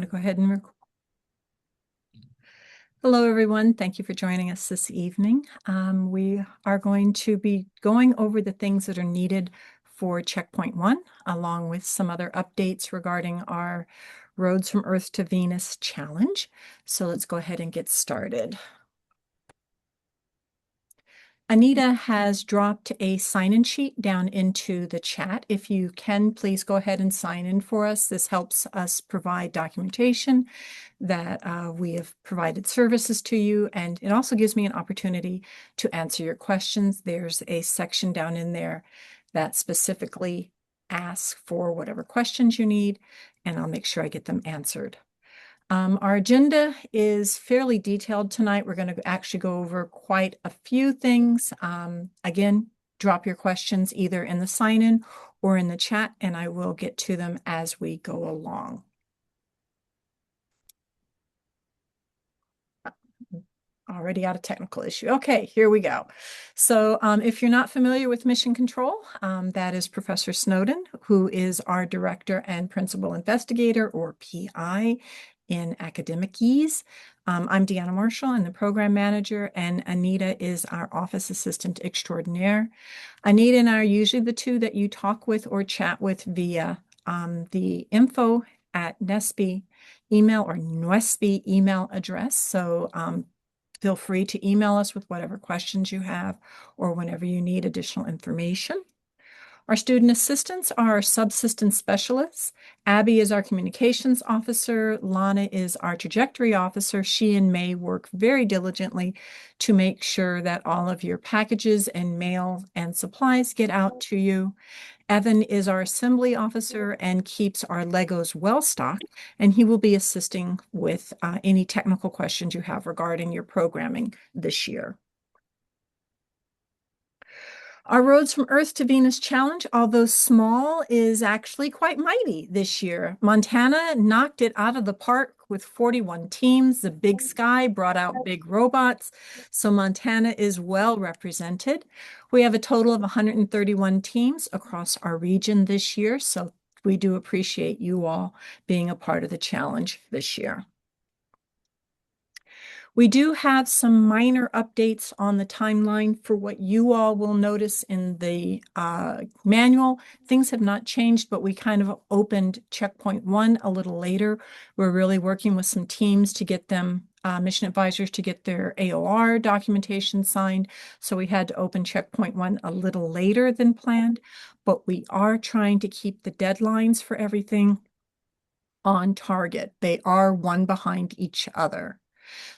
going to go ahead and record. Hello, everyone. Thank you for joining us this evening. We are going to be going over the things that are needed for Checkpoint 1, along with some other updates regarding our Roads from Earth to Venus challenge. So let's go ahead and get started. Anita has dropped a sign-in sheet down into the chat. If you can, please go ahead and sign in for us. This helps us provide documentation that we have provided services to you, and it also gives me an opportunity to answer your questions. There's a section down in there that specifically asks for whatever questions you need, and I'll make sure I get them answered. Our agenda is fairly detailed tonight. We're going to actually go over quite a few things. Again, drop your questions either in the sign-in or in the chat, and I will get to them as we go along. Already out of technical issue. Okay, here we go. So if you're not familiar with Mission Control, that is Professor Snowden, who is our Director and Principal Investigator, or PI, in Academic-Ese. I'm Deanna Marshall, I'm the Program Manager, and Anita is our Office Assistant Extraordinaire. Anita and I are usually the two that you talk with or chat with via the info@NWESB email or NWESB email address. So feel free to email us with whatever questions you have or whenever you need additional information. Our student assistants are subsistence specialists. Abby is our communications officer. Lana is our trajectory officer. She and May work very diligently to make sure that all of your packages and mail and supplies get out to you. Evan is our assembly officer and keeps our Legos well stocked, and he will be assisting with any technical questions you have regarding your programming this year. Our Roads from Earth to Venus challenge, although small, is actually quite mighty this year. Montana knocked it out of the park with 41 teams. The Big Sky brought out big robots, so Montana is well represented. We have a total of 131 teams across our region this year, so we do appreciate you all being a part of the challenge this year. We do have some minor updates on the timeline for what you all will notice in the manual. Things have not changed, but we kind of opened Checkpoint 1 a little later. We're really working with some teams to get them, mission advisors, to get their AOR documentation signed. So we had to open Checkpoint 1 a little later than planned, but we are trying to keep the deadlines for everything on target. They are one behind each other.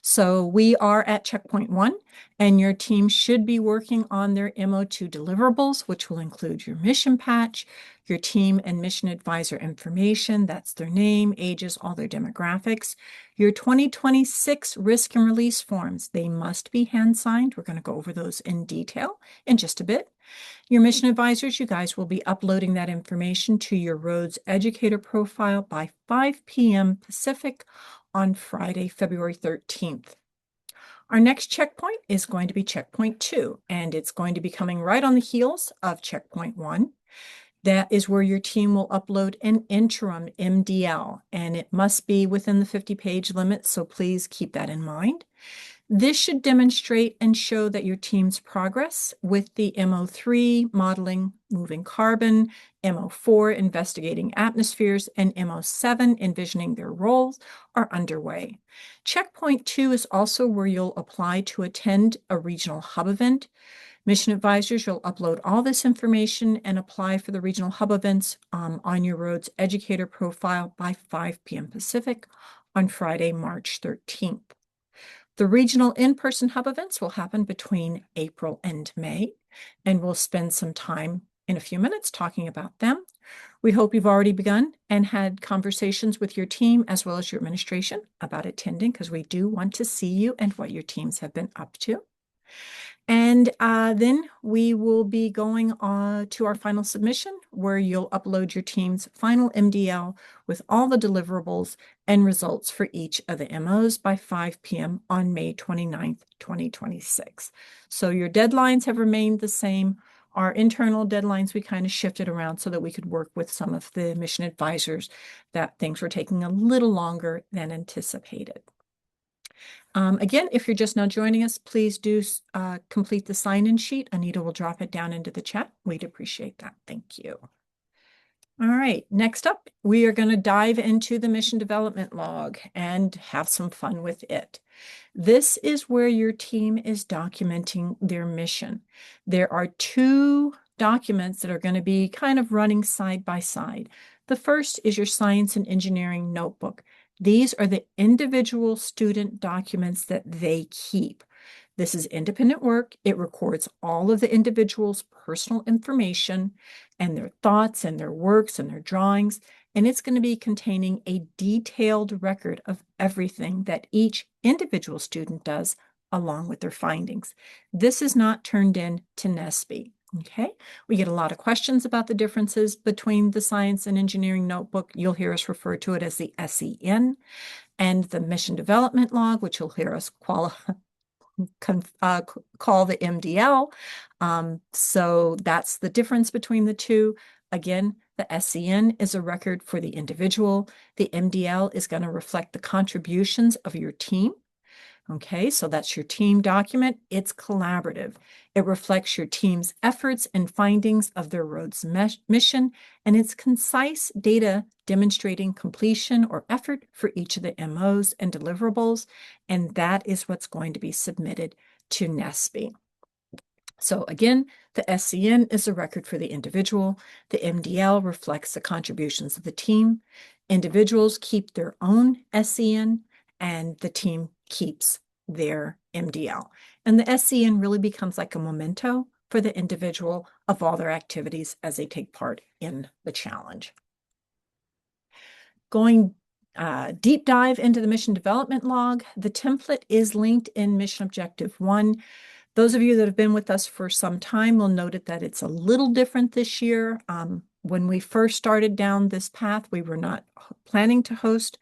So we are at Checkpoint 1, and your team should be working on their MO2 deliverables, which will include your mission patch, your team and mission advisor information, that's their name, ages, all their demographics, your 2026 risk and release forms. They must be hand-signed. We're going to go over those in detail in just a bit. Your mission advisors, you guys will be uploading that information to your Roads Educator profile by 5 p.m. Pacific on Friday, February 13th. Our next checkpoint is going to be Checkpoint 2, and it's going to be coming right on the heels of Checkpoint 1. That is where your team will upload an interim MDL, and it must be within the 50-page limit, so please keep that in mind. This should demonstrate and show that your team's progress with the MO3, modeling moving carbon, MO4, investigating atmospheres, and MO7, envisioning their roles, are underway. Checkpoint 2 is also where you'll apply to attend a regional hub event. Mission advisors, you'll upload all this information and apply for the regional hub events on your Roads Educator profile by 5 p.m. Pacific on Friday, March 13th. The regional in-person hub events will happen between April and May, and we'll spend some time in a few minutes talking about them. We hope you've already begun and had conversations with your team as well as your administration about attending, because we do want to see you and what your teams have been up to. And then we will be going to our final submission, where you'll upload your team's final MDL with all the deliverables and results for each of the MOs by 5 p.m. on May 29th, 2026. So your deadlines have remained the same. our internal deadlines, we kind of shifted around so that we could work with some of the mission advisors that things were taking a little longer than anticipated. Again, if you're just now joining us, please do complete the sign-in sheet. Anita will drop it down into the chat. We'd appreciate that. Thank you. All right, next up, we are going to dive into the mission development log and have some fun with it. This is where your team is documenting their mission. There are two documents that are going to be kind of running side by side. The first is your science and engineering notebook. These are the individual student documents that they keep. This is independent work. It records all of the individual's personal information and their thoughts and their works and their drawings, and it's going to be containing a detailed record of everything that each individual student does along with their findings. This is not turned in to NSBE. Okay, we get a lot of questions about the differences between the science and engineering notebook. You'll hear us refer to it as the SEN, and the mission development log, which you'll hear us call the MDL. So that's the difference between the two. Again, the SEN is a record for the individual. The MDL is going to reflect the contributions of your team. Okay, so that's your team document. It's collaborative. It reflects your team's efforts and findings of their road's mission, and it's concise data demonstrating completion or effort for each of the MOs and deliverables, and that is what's going to be submitted to NSBE. So again, the SEN is a record for the individual. The MDL reflects the contributions of the team. Individuals keep their own SEN, and the team keeps their MDL. And the SEN really becomes like a memento for the individual of all their activities as they take part in the challenge. Going deep dive into the mission development log, the template is linked in Mission Objective 1. Those of you that have been with us for some time will note that it's a little different this year. When we first started down this path, we were not planning to host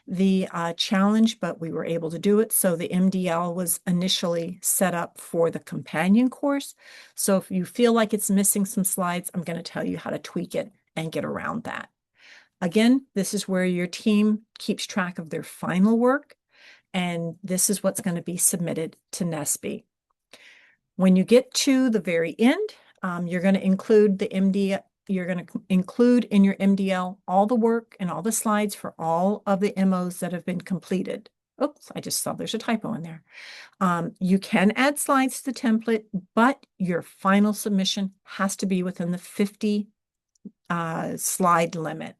the challenge, but we were able to do it. So the MDL was initially set up for the companion course. So if you feel like it's missing some slides, I'm going to tell you how to tweak it and get around that. Again, this is where your team keeps track of their final work, and this is what's going to be submitted to NSBE. When you get to the very end, you're going to include the MDL. You're going to include in your MDL all the work and all the slides for all of the MOs that have been completed. Oops, I just saw there's a typo in there. You can add slides to the template, but your final submission has to be within the 50 slide limit.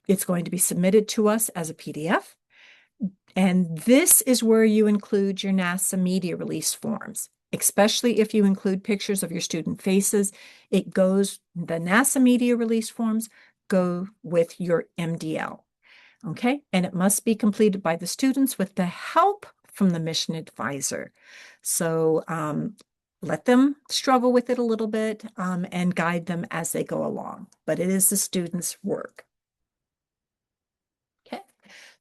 It's going to be submitted to us as a PDF. And this is where you include your NASA media release forms, especially if you include pictures of your student faces. The NASA media release forms go with your MDL, okay? And it must be completed by the students with the help from the mission advisor. So let them struggle with it a little bit and guide them as they go along, but it is the students' work.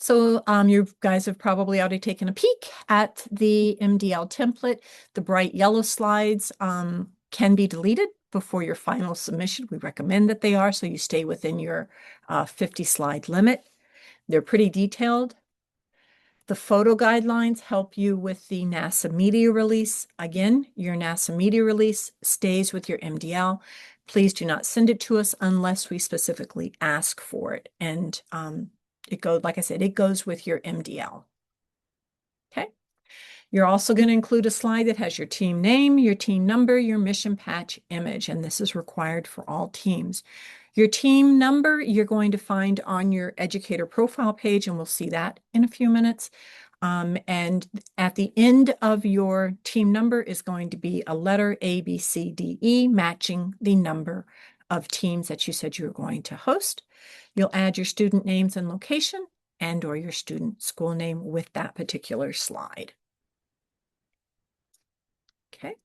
So you guys have probably already taken a peek at the MDL template. The bright yellow slides can be deleted before your final submission. We recommend that they are, so you stay within your 50 slide limit. They're pretty detailed. The photo guidelines help you with the NASA media release. Again, your NASA media release stays with your MDL. Please do not send it to us unless we specifically ask for it. And it goes, like I said, it goes with your MDL. Okay. You're also going to include a slide that has your team name, your team number, your mission patch image, and this is required for all teams. Your team number you're going to find on your educator profile page, and we'll see that in a few minutes. And at the end of your team number is going to be a letter A, B, C, D, E, matching the number of teams that you said you were going to host. You'll add your student names and location and or your student school name with that particular slide. Okay.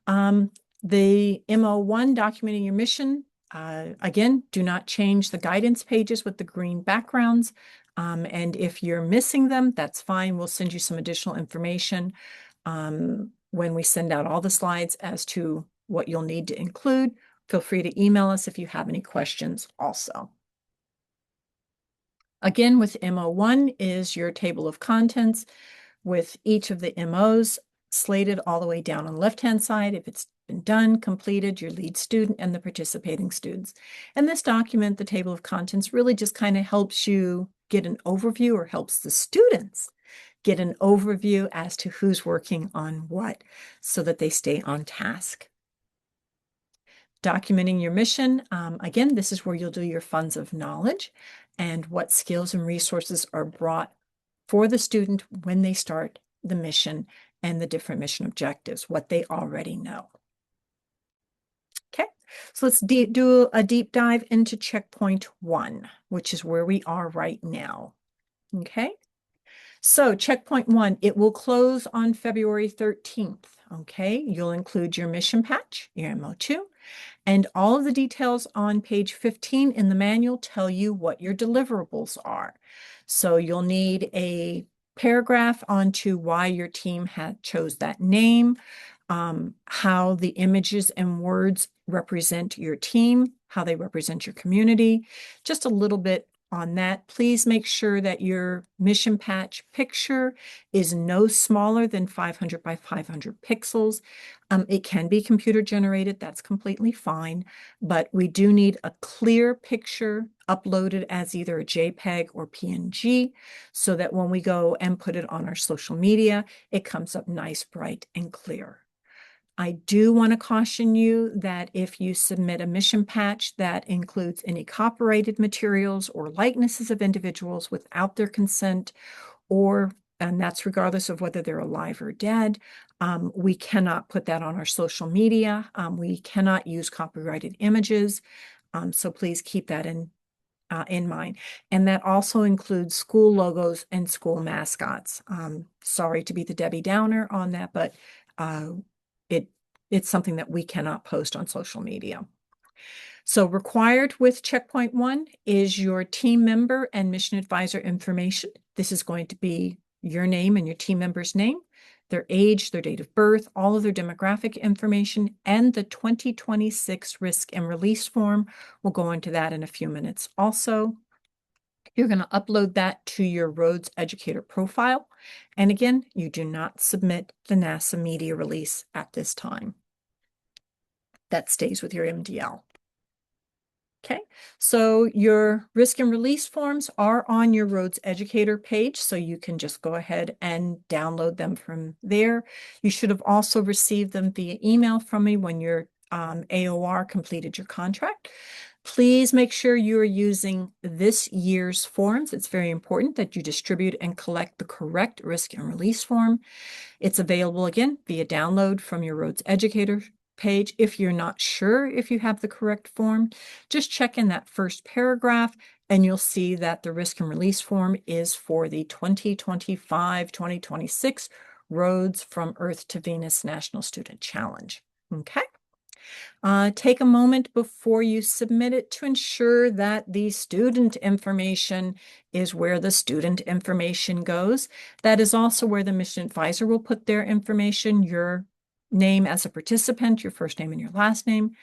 The MO1 documenting your mission, again, do not change the guidance pages with the green backgrounds. And if you're missing them, that's fine. We'll send you some additional information when we send out all the slides as to what you'll need to include. Feel free to email us if you have any questions also. Again, with MO1 is your table of contents with each of the MOs slated all the way down on the left-hand side. If it's been done, completed, your lead student and the participating students. And this document, the table of contents, really just kind of helps you get an overview, or helps the students get an overview as to who's working on what so that they stay on task. Documenting your mission. Again, this is where you'll do your funds of knowledge and what skills and resources are brought for the student when they start the mission and the different mission objectives, what they already know. Okay, so let's do a deep dive into checkpoint 1, which is where we are right now. Okay, so checkpoint 1, it will close on February 13th. Okay, you'll include your mission patch, your MO2, and all of the details on page 15 in the manual tell you what your deliverables are. So you'll need a paragraph onto why your team had chose that name, how the images and words represent your team, how they represent your community, just a little bit on that. Please make sure that your mission patch picture is no smaller than 500 by 500 pixels. It can be computer generated, that's completely fine, but we do need a clear picture uploaded as either a JPEG or PNG so that when we go and put it on our social media, it comes up nice, bright, and clear. I do want to caution you that if you submit a mission patch that includes any copyrighted materials or likenesses of individuals without their consent, and that's regardless of whether they're alive or dead, we cannot put that on our social media. We cannot use copyrighted images. So please keep that in mind. And that also includes school logos and school mascots. Sorry to be the Debbie Downer on that, but it's something that we cannot post on social media. So required with checkpoint 1 is your team member and mission advisor information. This is going to be your name and your team member's name, their age, their date of birth, all of their demographic information, and the 2026 risk and release form. We'll go into that in a few minutes also. You're going to upload that to your Rhodes Educator profile. And again, you do not submit the NASA media release at this time. That stays with your MDL. Okay, so your risk and release forms are on your Rhodes Educator page, so you can just go ahead and download them from there. You should have also received them via email from me when your AOR completed your contract. Please make sure you are using this year's forms. It's very important that you distribute and collect the correct risk and release form. It's available again via download from your Rhodes Educator page. If you're not sure if you have the correct form, just check in that first paragraph and you'll see that the risk and release form is for the 2025-2026 Rhodes from Earth to Venus National Student Challenge. Okay. Take a moment before you submit it to ensure that the student information is where the student information goes. That is also where the mission advisor will put their information, your name as a participant, your first name and your last name.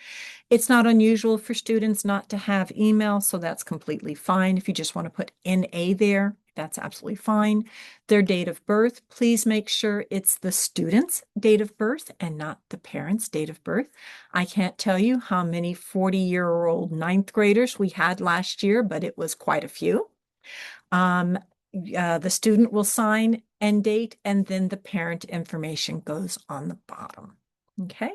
It's not unusual for students not to have email, so that's completely fine. If you just want to put NA there, that's absolutely fine. Their date of birth, please make sure it's the student's date of birth and not the parent's date of birth. I can't tell you how many 40-year-old ninth graders we had last year, but it was quite a few. The student will sign end date, and then the parent information goes on the bottom. Okay,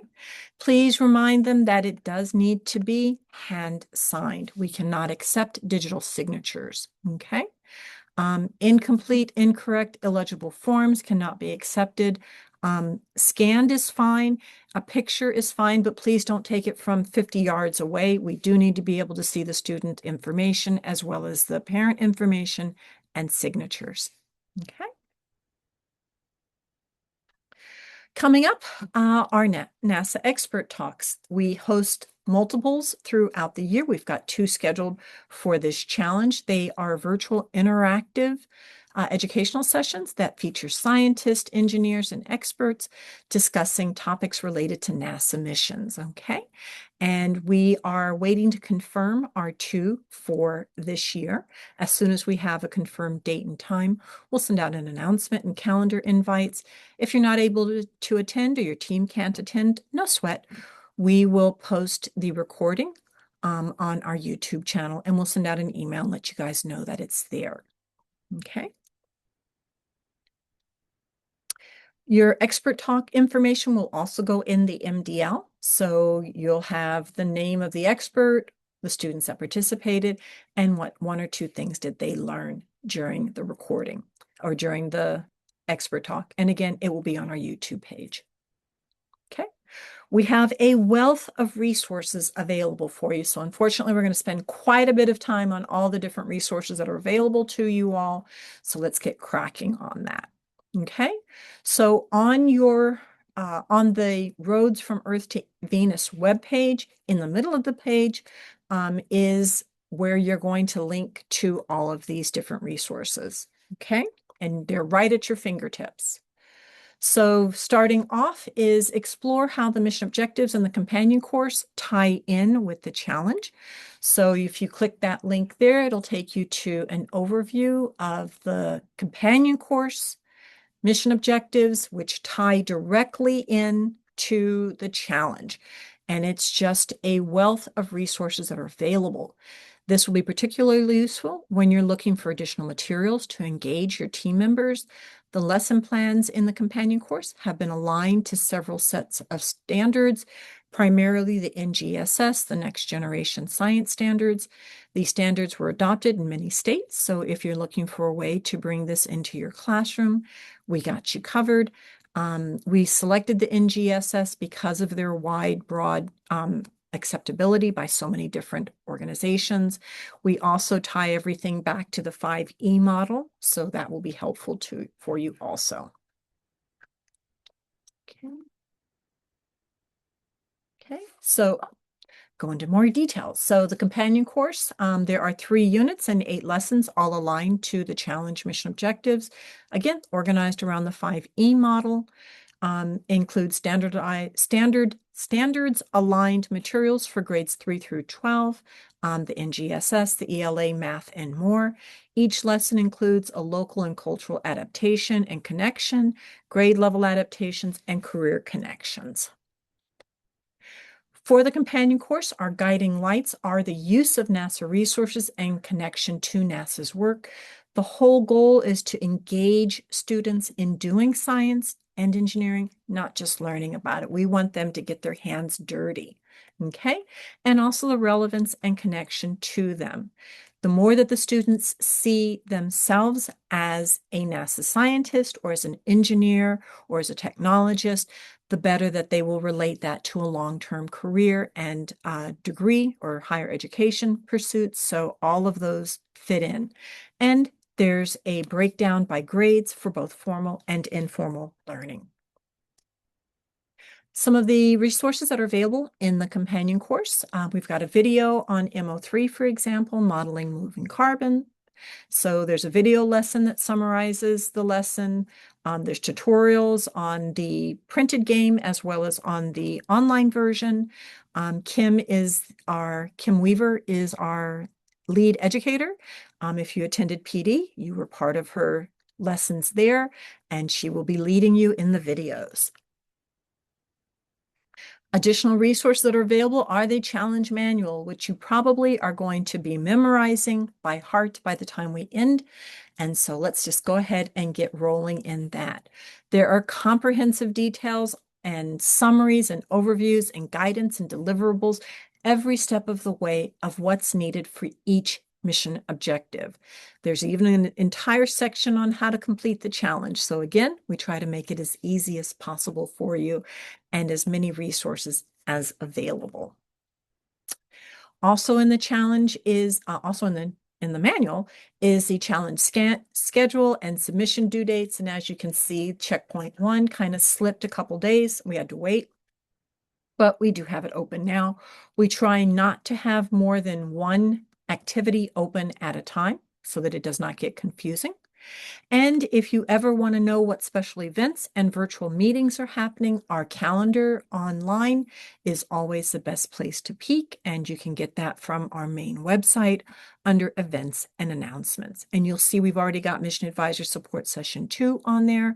please remind them that it does need to be hand signed. We cannot accept digital signatures. Okay, incomplete, incorrect, illegible forms cannot be accepted. Scanned is fine. A picture is fine, but please don't take it from 50 yards away. We do need to be able to see the student information as well as the parent information and signatures. Okay. Coming up, our NASA expert talks. We host multiples throughout the year. We've got 2 scheduled for this challenge. They are virtual interactive educational sessions that feature scientists, engineers, and experts discussing topics related to NASA missions, okay? And we are waiting to confirm our 2 for this year. As soon as we have a confirmed date and time, we'll send out an announcement and calendar invites. If you're not able to attend or your team can't attend, no sweat. We will post the recording on our YouTube channel, and we'll send out an email and let you guys know that it's there. Okay. Your expert talk information will also go in the MDL. So you'll have the name of the expert, the students that participated, and what 1 or 2 things did they learn during the recording or during the expert talk. And again, it will be on our YouTube page. Okay. We have a wealth of resources available for you. So unfortunately, we're going to spend quite a bit of time on all the different resources that are available to you all. So let's get cracking on that. Okay. So on your on the Roads from Earth to Venus webpage, in the middle of the page is where you're going to link to all of these different resources. Okay. And they're right at your fingertips. So starting off is explore how the mission objectives and the companion course tie in with the challenge. So if you click that link there, it'll take you to an overview of the companion course, mission objectives, which tie directly in to the challenge. And it's just a wealth of resources that are available. This will be particularly useful when you're looking for additional materials to engage your team members. The lesson plans in the companion course have been aligned to several sets of standards, primarily the NGSS, the Next Generation Science Standards. These standards were adopted in many states, so if you're looking for a way to bring this into your classroom, we got you covered. We selected the NGSS because of their wide, broad acceptability by so many different organizations. We also tie everything back to the 5E model, so that will be helpful for you also. Okay, so go into more details. So the companion course, there are 3 units and 8 lessons, all aligned to the challenge mission objectives. Again, organized around the 5E model. Includes standards aligned materials for grades 3 through 12, the NGSS, the ELA, math, and more. Each lesson includes a local and cultural adaptation and connection, grade level adaptations, and career connections. For the companion course, our guiding lights are the use of NASA resources and connection to NASA's work. The whole goal is to engage students in doing science and engineering, not just learning about it. We want them to get their hands dirty, okay? And also the relevance and connection to them. The more that the students see themselves as a NASA scientist or as an engineer or as a technologist, the better that they will relate that to a long-term career and degree or higher education pursuits. So all of those fit in. And there's a breakdown by grades for both formal and informal learning. Some of the resources that are available in the companion course, we've got a video on MO3, for example, modeling moving carbon. So there's a video lesson that summarizes the lesson. There's tutorials on the printed game as well as on the online version. Kim Weaver is our lead educator. If you attended PD, you were part of her lessons there, and she will be leading you in the videos. Additional resources that are available are the challenge manual, which you probably are going to be memorizing by heart by the time we end. And so let's just go ahead and get rolling in that. There are comprehensive details and summaries and overviews and guidance and deliverables every step of the way of what's needed for each mission objective. There's even an entire section on how to complete the challenge. So again, we try to make it as easy as possible for you and as many resources as available. Also in the challenge is, also in the manual is the challenge schedule and submission due dates. And as you can see, checkpoint 1 kind of slipped a couple days. We had to wait, but we do have it open now. We try not to have more than 1 activity open at a time so that it does not get confusing. And if you ever want to know what special events and virtual meetings are happening, our calendar online is always the best place to peek, and you can get that from our main website under events and announcements. And you'll see we've already got Mission Advisor Support Session 2 on there.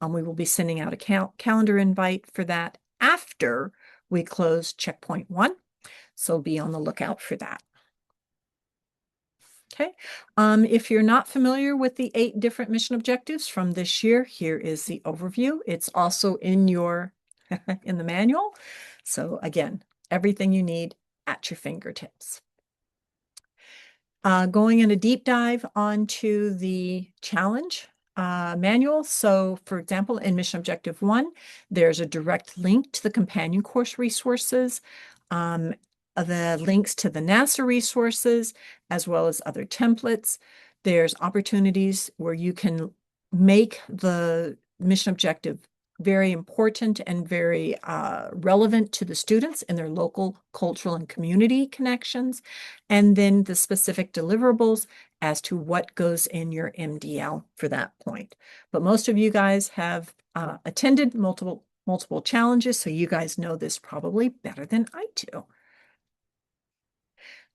We will be sending out a calendar invite for that after we close Checkpoint 1. So be on the lookout for that. Okay. If you're not familiar with the 8 different mission objectives from this year, here is the overview. It's also in your in the manual. So again, everything you need at your fingertips. Going in a deep dive onto the challenge manual. So for example, in Mission Objective 1, there's a direct link to the companion course resources, the links to the NASA resources, as well as other templates. There's opportunities where you can make the mission objective very important and very relevant to the students in their local, cultural, and community connections. And then the specific deliverables as to what goes in your MDL for that point. But most of you guys have attended multiple challenges, so you guys know this probably better than I do.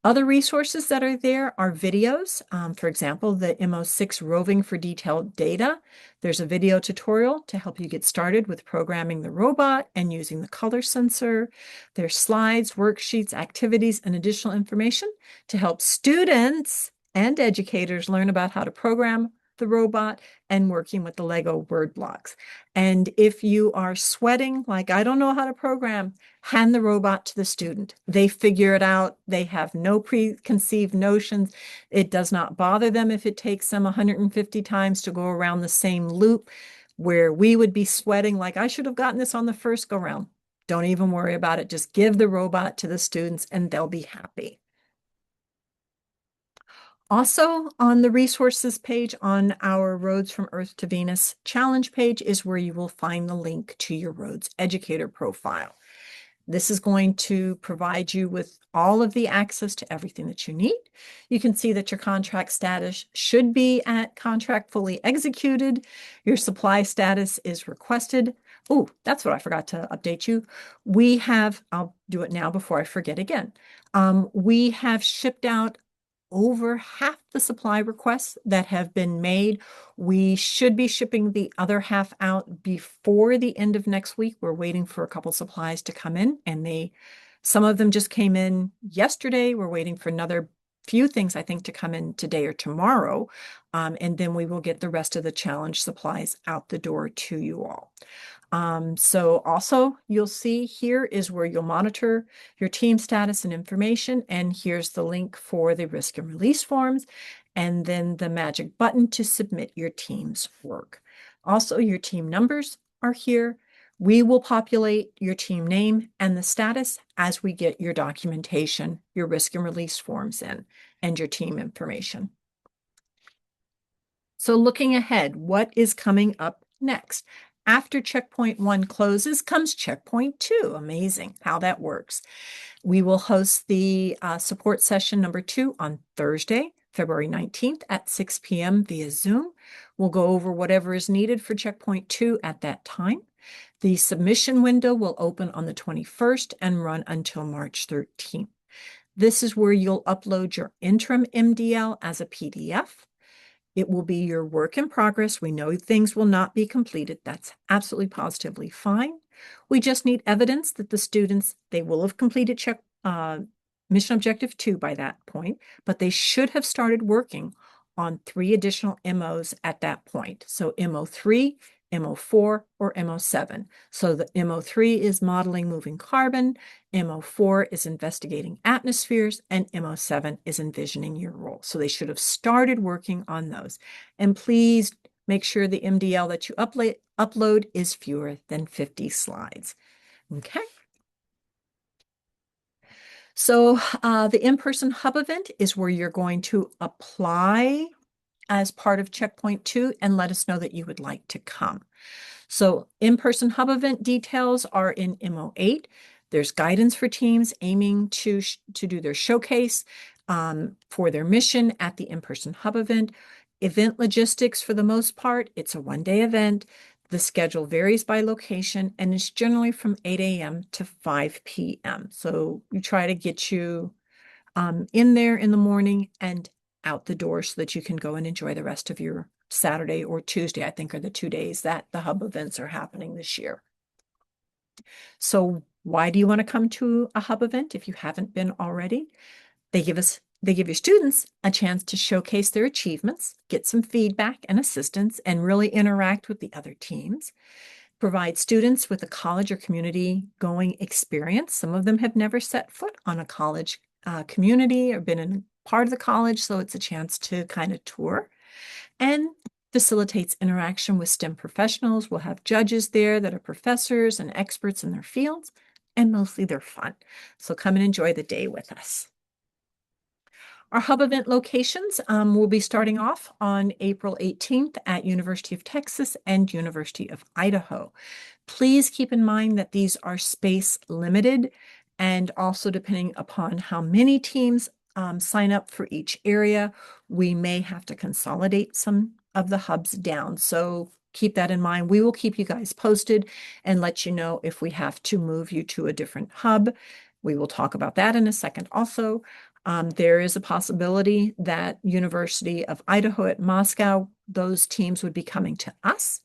Other resources that are there are videos. For example, the MO6 Roving for Detailed Data. There's a video tutorial to help you get started with programming the robot and using the color sensor. There's slides, worksheets, activities, and additional information to help students and educators learn about how to program the robot and working with the Lego word blocks. And if you are sweating, like I don't know how to program, hand the robot to the student. They figure it out. They have no preconceived notions. It does not bother them if it takes them 150 times to go around the same loop, where we would be sweating like, I should have gotten this on the first go round. Don't even worry about it. Just give the robot to the students and they'll be happy. Also, on the resources page on our Roads from Earth to Venus challenge page is where you will find the link to your Roads Educator profile. This is going to provide you with all of the access to everything that you need. You can see that your contract status should be at contract fully executed. Your supply status is requested. Oh, that's what I forgot to update you. We have, I'll do it now before I forget again. We have shipped out over half the supply requests that have been made. We should be shipping the other half out before the end of next week. We're waiting for a couple supplies to come in, and some of them just came in yesterday. We're waiting for another few things, I think, to come in today or tomorrow. And then we will get the rest of the challenge supplies out the door to you all. So also you'll see here is where you'll monitor your team status and information. And here's the link for the risk and release forms, and then the magic button to submit your team's work. Also, your team numbers are here. We will populate your team name and the status as we get your documentation, your risk and release forms in, and your team information. So looking ahead, what is coming up next? After Checkpoint 1 closes comes Checkpoint 2. Amazing how that works. We will host the support session number 2 on Thursday, February 19th at 6 p.m. via Zoom. We'll go over whatever is needed for Checkpoint 2 at that time. The submission window will open on the 21st and run until March 13th. This is where you'll upload your interim MDL as a PDF. It will be your work in progress. We know things will not be completed. That's absolutely positively fine. We just need evidence that the students, they will have completed Mission Objective 2 by that point, but they should have started working on 3 additional MOs at that point. So MO3, MO4, or MO7. So the MO3 is modeling moving carbon, MO4 is investigating atmospheres, and MO7 is envisioning your role. So they should have started working on those. And please make sure the MDL that you upload is fewer than 50 slides. Okay. So the in-person hub event is where you're going to apply as part of Checkpoint 2 and let us know that you would like to come. So in-person hub event details are in MO8. There's guidance for teams aiming to do their showcase for their mission at the in-person hub event. Event logistics, for the most part, it's a one-day event. The schedule varies by location and it's generally from 8 a.m. to 5 p.m. So we try to get you in there in the morning and out the door so that you can go and enjoy the rest of your Saturday or Tuesday, I think, are the 2 days that the hub events are happening this year. So why do you want to come to a hub event if you haven't been already? They give your students a chance to showcase their achievements, get some feedback and assistance, and really interact with the other teams. Provide students with a college or community going experience. Some of them have never set foot on a college community or been in part of the college, so it's a chance to kind of tour. And facilitates interaction with STEM professionals. We'll have judges there that are professors and experts in their fields, and mostly they're fun. So come and enjoy the day with us. Our hub event locations will be starting off on April 18th at University of Texas and University of Idaho. Please keep in mind that these are space limited, and also depending upon how many teams sign up for each area, we may have to consolidate some of the hubs down. So keep that in mind. We will keep you guys posted and let you know if we have to move you to a different hub. We will talk about that in a second also. There is a possibility that University of Idaho at Moscow, those teams would be coming to us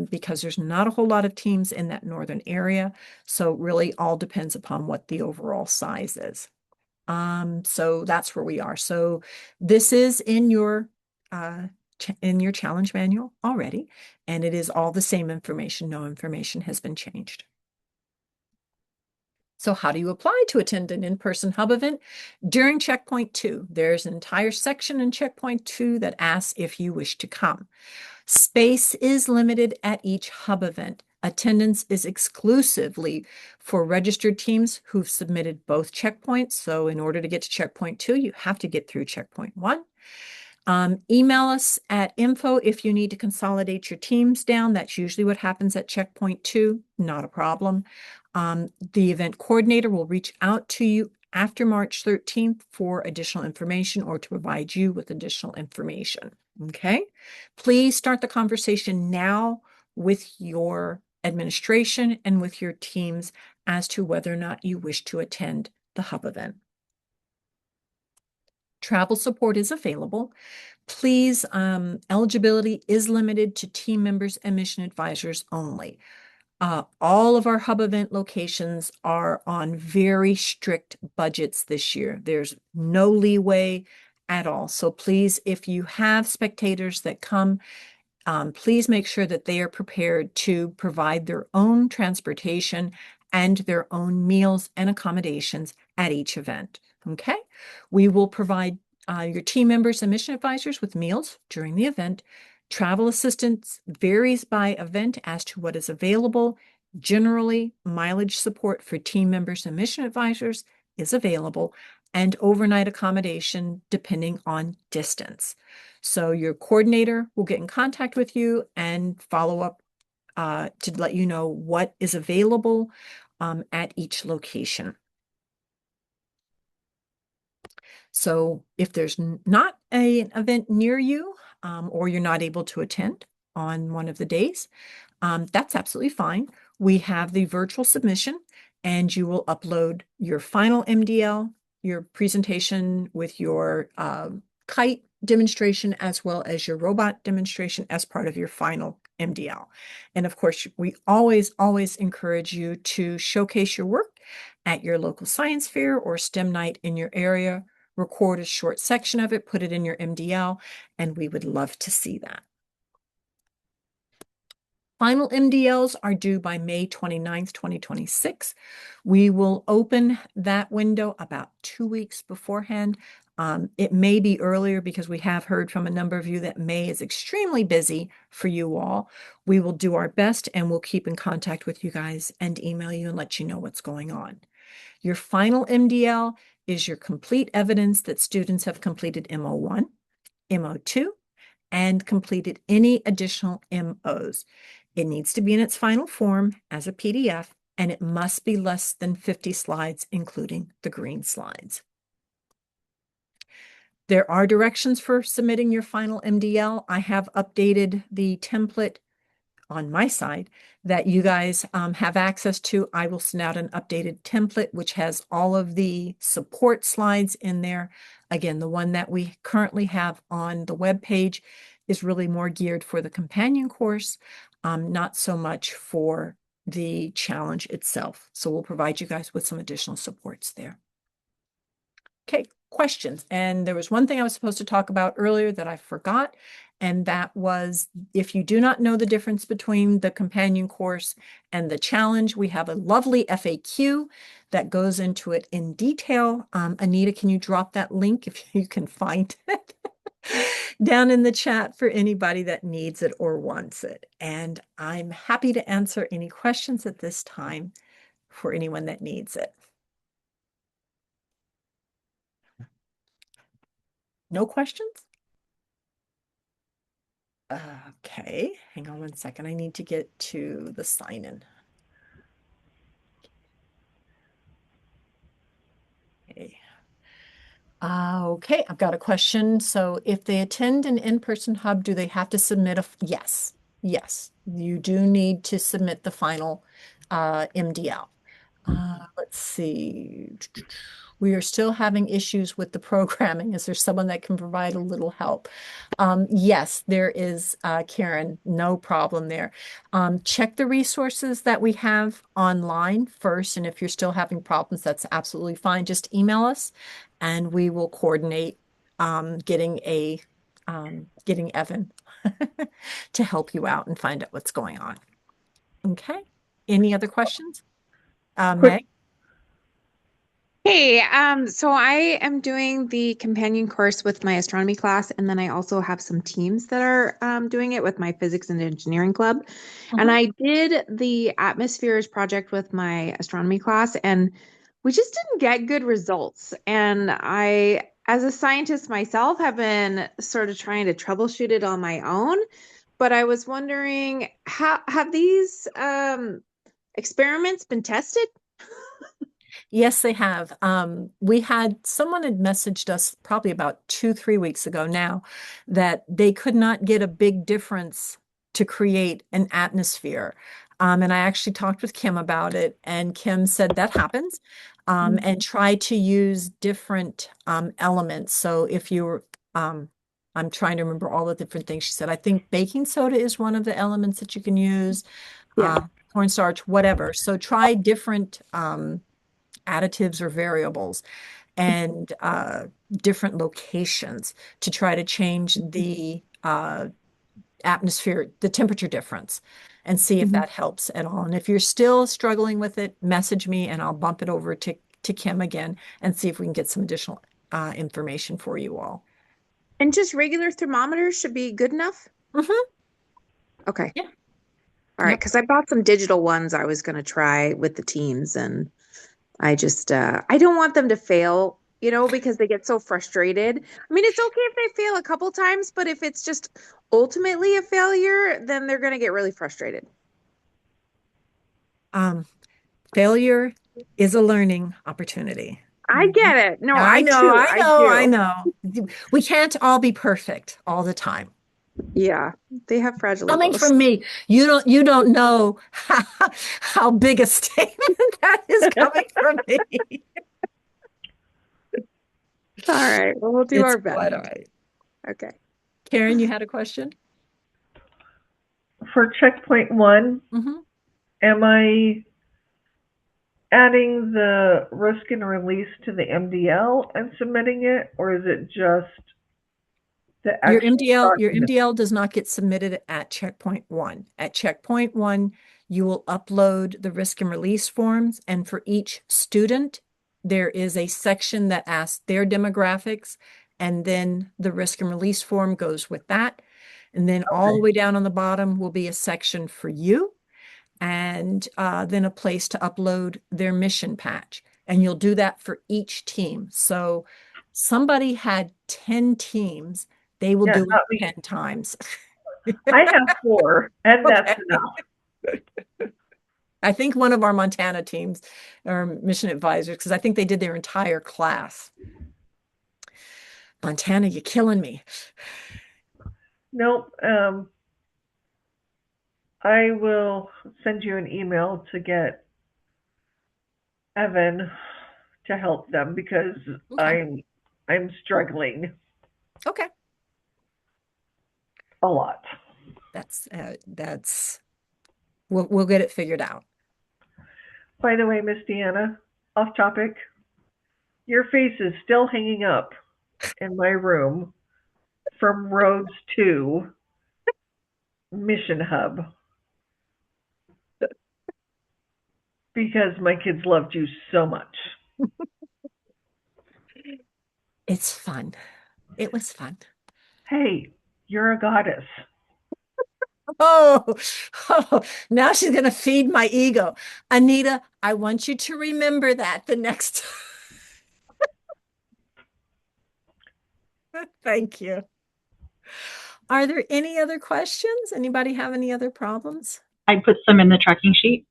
because there's not a whole lot of teams in that northern area. So it really all depends upon what the overall size is. So that's where we are. So this is in your challenge manual already, and it is all the same information. No information has been changed. So how do you apply to attend an in-person hub event? During Checkpoint 2, there's an entire section in Checkpoint 2 that asks if you wish to come. Space is limited at each hub event. Attendance is exclusively for registered teams who've submitted both checkpoints. So in order to get to Checkpoint 2, you have to get through Checkpoint 1. Email us at info if you need to consolidate your teams down. That's usually what happens at Checkpoint 2. Not a problem. The event coordinator will reach out to you after March 13th for additional information or to provide you with additional information. Okay? Please start the conversation now with your administration and with your teams as to whether or not you wish to attend the hub event. Travel support is available. Please, eligibility is limited to team members and mission advisors only. All of our hub event locations are on very strict budgets this year. There's no leeway at all. So please, if you have spectators that come, please make sure that they are prepared to provide their own transportation and their own meals and accommodations at each event. Okay? We will provide your team members and mission advisors with meals during the event. Travel assistance varies by event as to what is available. Generally, mileage support for team members and mission advisors is available, and overnight accommodation depending on distance. So your coordinator will get in contact with you and follow up to let you know what is available at each location. So if there's not an event near you or you're not able to attend on one of the days, that's absolutely fine. We have the virtual submission, and you will upload your final MDL, your presentation with your kite demonstration, as well as your robot demonstration as part of your final MDL. And of course, we always encourage you to showcase your work at your local science fair or STEM night in your area. Record a short section of it, put it in your MDL, and we would love to see that. Final MDLs are due by May 29th, 2026. We will open that window about 2 weeks beforehand. It may be earlier because we have heard from a number of you that May is extremely busy for you all. We will do our best and we'll keep in contact with you guys and email you and let you know what's going on. Your final MDL is your complete evidence that students have completed MO1, MO2, and completed any additional MOs. It needs to be in its final form as a PDF, and it must be less than 50 slides, including the green slides. There are directions for submitting your final MDL. I have updated the template on my side that you guys have access to. I will send out an updated template, which has all of the support slides in there. Again, the one that we currently have on the web page is really more geared for the companion course, not so much for the challenge itself. So we'll provide you guys with some additional supports there. Okay, questions. And there was one thing I was supposed to talk about earlier that I forgot, and that was if you do not know the difference between the companion course and the challenge, we have a lovely FAQ that goes into it in detail. Anita, can you drop that link if you can find it down in the chat for anybody that needs it or wants it? And I'm happy to answer any questions at this time for anyone that needs it. No questions? Okay, hang on one second. I need to get to the sign in. Okay. Okay, I've got a question. So if they attend an in-person hub, do they have to submit yes, yes, you do need to submit the final MDL. Let's see. We are still having issues with the programming. Is there someone that can provide a little help? Yes, there is, Karen, no problem there. Check the resources that we have online first, and if you're still having problems, that's absolutely fine. Just email us and we will coordinate getting Evan to help you out and find out what's going on. Okay. Any other questions? Meg? Hey, so I am doing the companion course with my astronomy class, and then I also have some teams that are doing it with my physics and engineering club. And I did the atmospheres project with my astronomy class, and we just didn't get good results. And I, as a scientist myself, have been sort of trying to troubleshoot it on my own. But I was wondering, how have these experiments been tested? Yes, they have. We had someone had messaged us probably about 2, 3 weeks ago now that they could not get a big difference to create an atmosphere. And I actually talked with Kim about it, and Kim said that happens. And try to use different elements. So if you're, I'm trying to remember all the different things she said. I think baking soda is one of the elements that you can use, Yeah. cornstarch, whatever. So try different additives or variables and different locations to try to change the atmosphere, the temperature difference, and see if Mhm. that helps at all. And if you're still struggling with it, message me and I'll bump it over to Kim again and see if we can get some additional information for you all. And just regular thermometers should be good enough? Mhm. Okay. Yeah. All right. Yep. Because I bought some digital ones I was going to try with the teams, and I just, I don't want them to fail, because they get so frustrated. I mean, it's okay if they fail a couple times, but if it's just ultimately a failure, then they're going to get really frustrated. Um, Failure is a learning opportunity. I Mhm. get it. No, I I know, do. I I know, I do. know. We can't all be perfect all the time. Yeah. They have fragile Coming egos. from me, you don't know how big a statement that is coming from me. All right. Well, we'll do It's our best. quite all right. Okay. Karen, you had a question? For checkpoint one, Hmm. am I adding the risk and release to the MDL and submitting it, or is it just the Your actual document? MDL does not get submitted at checkpoint one. At checkpoint one, you will upload the risk and release forms, and for each student, there is a section that asks their demographics, and then the risk and release form goes with that. And then all the Okay. way down on the bottom will be a section for you, and then a place to upload their mission patch. And you'll do that for each team. So somebody had 10 teams, they will Yeah, do not it me. 10 times. I have four, and that's Okay. enough. I think one of our Montana teams or mission advisors, because I think they did their entire class. Montana, you're killing me. Nope. I will send you an email to get Evan to help them because Okay. I'm struggling Okay. a lot. That's we'll get it figured out. By the way, Miss Deanna, off topic, your face is still hanging up in my room from Rhodes to Mission Hub because my kids loved you so much. It's fun. It was fun. Hey, you're a goddess. Oh, oh, now she's going to feed my ego. Anita, I want you to remember that the next time. Thank you. Are there any other questions? Anybody have any other problems? I put some in the tracking sheet.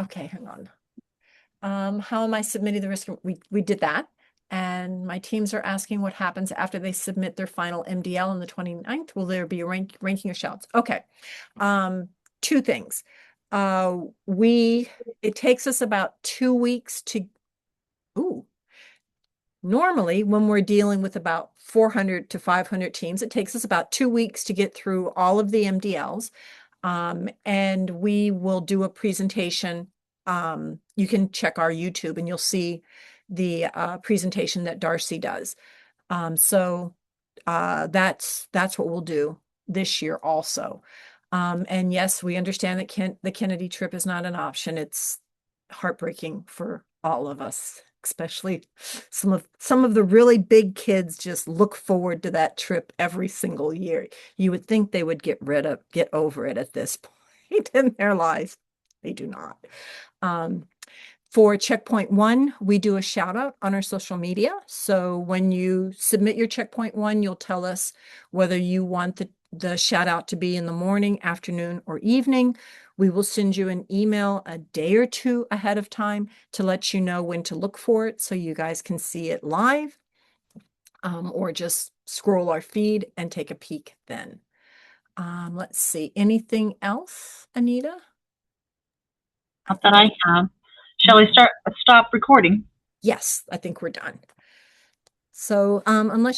Okay, hang on. How am I submitting the risk? We did that. And my teams are asking what happens after they submit their final MDL on the 29th. Will there be a ranking of shouts? Okay. Two things. It takes us about 2 weeks to, normally when we're dealing with about 400 to 500 teams, it takes us about 2 weeks to get through all of the MDLs. And we will do a presentation. You can check our YouTube and you'll see the presentation that Darcy does. So that's what we'll do this year also. And yes, we understand that the Kennedy trip is not an option. It's heartbreaking for all of us, especially some of the really big kids just look forward to that trip every single year. You would think they would get over it at this point in their lives. They do not. For Checkpoint 1, we do a shout out on our social media. So when you submit your Checkpoint 1, you'll tell us whether you want the shout out to be in the morning, afternoon, or evening. We will send you an email a day or two ahead of time to let you know when to look for it so you guys can see it live, or just scroll our feed and take a peek then. Let's see. Anything else, Anita? Not that I have. Shall I stop recording? Yes, I think we're done. So unless